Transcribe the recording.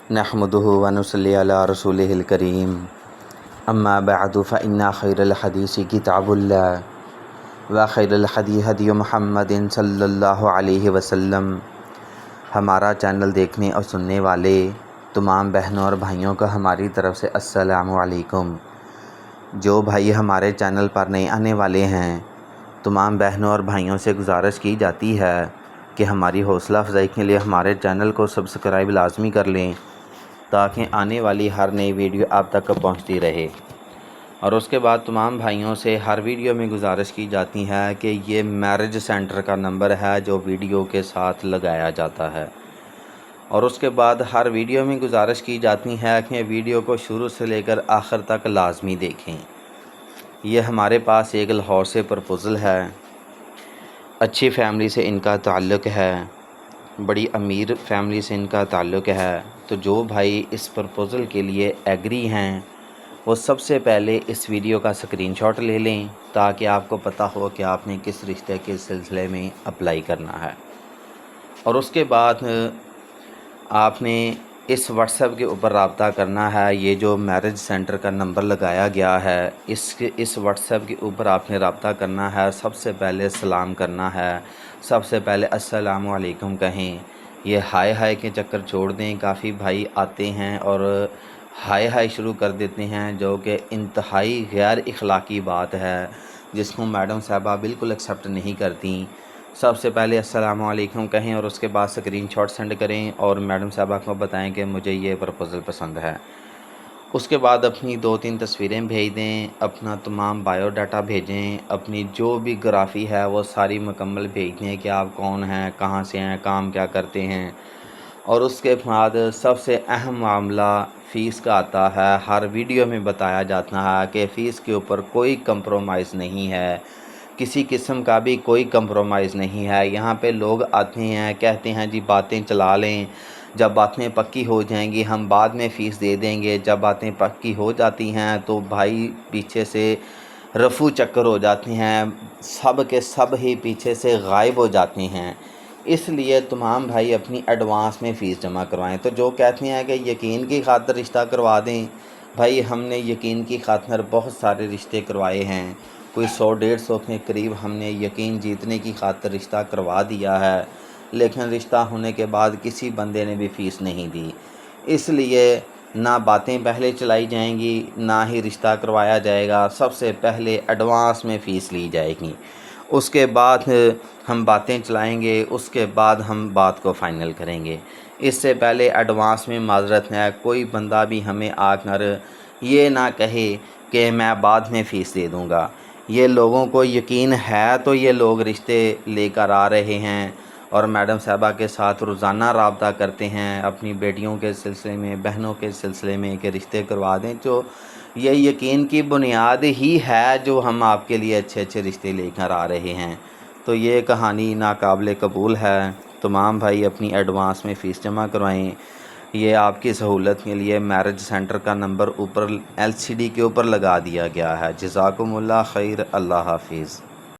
نحمده ونصلي على رسوله الكريم اما بعد فإن خير الحديث كتاب الله وخير الهدي هدي محمد صلی اللہ علیہ وسلم۔ ہمارا چینل دیکھنے اور سننے والے تمام بہنوں اور بھائیوں کو ہماری طرف سے السلام علیکم۔ جو بھائی ہمارے چینل پر نئے آنے والے ہیں، تمام بہنوں اور بھائیوں سے گزارش کی جاتی ہے کہ ہماری حوصلہ افزائی کے لیے ہمارے چینل کو سبسکرائب لازمی کر لیں تاکہ آنے والی ہر نئی ویڈیو آپ تک پہنچتی رہے۔ اور اس کے بعد تمام بھائیوں سے ہر ویڈیو میں گزارش کی جاتی ہے کہ یہ میرج سینٹر کا نمبر ہے جو ویڈیو کے ساتھ لگایا جاتا ہے۔ اور اس کے بعد ہر ویڈیو میں گزارش کی جاتی ہے کہ ویڈیو کو شروع سے لے کر آخر تک لازمی دیکھیں۔ یہ ہمارے پاس ایک لاہور سے پرپوزل ہے، اچھی فیملی سے ان کا تعلق ہے، بڑی امیر فیملی سے ان کا تعلق ہے۔ تو جو بھائی اس پرپوزل کے لیے ایگری ہیں وہ سب سے پہلے اس ویڈیو کا اسکرین شاٹ لے لیں تاکہ آپ کو پتہ ہو کہ آپ نے کس رشتے کے سلسلے میں اپلائی کرنا ہے۔ اور اس کے بعد آپ نے اس واٹس ایپ کے اوپر رابطہ کرنا ہے۔ یہ جو میرج سینٹر کا نمبر لگایا گیا ہے اس واٹس ایپ کے اوپر آپ نے رابطہ کرنا ہے۔ سب سے پہلے سلام کرنا ہے، سب سے پہلے السلام علیکم کہیں۔ یہ ہائے کے چکر چھوڑ دیں۔ کافی بھائی آتے ہیں اور ہائے شروع کر دیتے ہیں جو کہ انتہائی غیر اخلاقی بات ہے جس کو میڈم صاحبہ بالکل ایکسیپٹ نہیں کرتی۔ سب سے پہلے السلام علیکم کہیں اور اس کے بعد اسکرین شاٹ سینڈ کریں اور میڈم صاحبہ کو بتائیں کہ مجھے یہ پرپوزل پسند ہے۔ اس کے بعد اپنی 2-3 تصویریں بھیج دیں، اپنا تمام بایو ڈاٹا بھیجیں، اپنی جو بھی گرافی ہے وہ ساری مکمل بھیج دیں کہ آپ کون ہیں، کہاں سے ہیں، کام کیا کرتے ہیں۔ اور اس کے بعد سب سے اہم معاملہ فیس کا آتا ہے۔ ہر ویڈیو میں بتایا جاتا ہے کہ فیس کے اوپر کوئی کمپرومائز نہیں ہے، کسی قسم کا بھی کوئی کمپرومائز نہیں ہے۔ یہاں پہ لوگ آتے ہیں، کہتے ہیں جی باتیں چلا لیں، جب باتیں پکی ہو جائیں گی ہم بعد میں فیس دے دیں گے۔ جب باتیں پکی ہو جاتی ہیں تو بھائی پیچھے سے رفو چکر ہو جاتے ہیں، سب کے سب ہی پیچھے سے غائب ہو جاتے ہیں۔ اس لیے تمام بھائی اپنی ایڈوانس میں فیس جمع کروائیں۔ تو جو کہتے ہیں کہ یقین کی خاطر رشتہ کروا دیں، بھائی ہم نے یقین کی خاطر بہت سارے رشتے کروائے ہیں، کوئی 100-150 کے قریب ہم نے یقین جیتنے کی خاطر رشتہ کروا دیا ہے، لیکن رشتہ ہونے کے بعد کسی بندے نے بھی فیس نہیں دی۔ اس لیے نہ باتیں پہلے چلائی جائیں گی نہ ہی رشتہ کروایا جائے گا۔ سب سے پہلے ایڈوانس میں فیس لی جائے گی، اس کے بعد ہم باتیں چلائیں گے، اس کے بعد ہم بات کو فائنل کریں گے۔ اس سے پہلے ایڈوانس میں معذرت ہے، کوئی بندہ بھی ہمیں آ کر یہ نہ کہے کہ میں بعد میں فیس دے دوں گا۔ یہ لوگوں کو یقین ہے تو یہ لوگ رشتے لے کر آ رہے ہیں اور میڈم صاحبہ کے ساتھ روزانہ رابطہ کرتے ہیں اپنی بیٹیوں کے سلسلے میں، بہنوں کے سلسلے میں کہ رشتے کروا دیں۔ تو یہ یقین کی بنیاد ہی ہے جو ہم آپ کے لیے اچھے رشتے لے کر آ رہے ہیں۔ تو یہ کہانی ناقابل قبول ہے۔ تمام بھائی اپنی ایڈوانس میں فیس جمع کروائیں۔ یہ آپ کی سہولت کے لیے میرج سینٹر کا نمبر اوپر LCD کے اوپر لگا دیا گیا ہے۔ جزاکم اللہ خیر، اللہ حافظ۔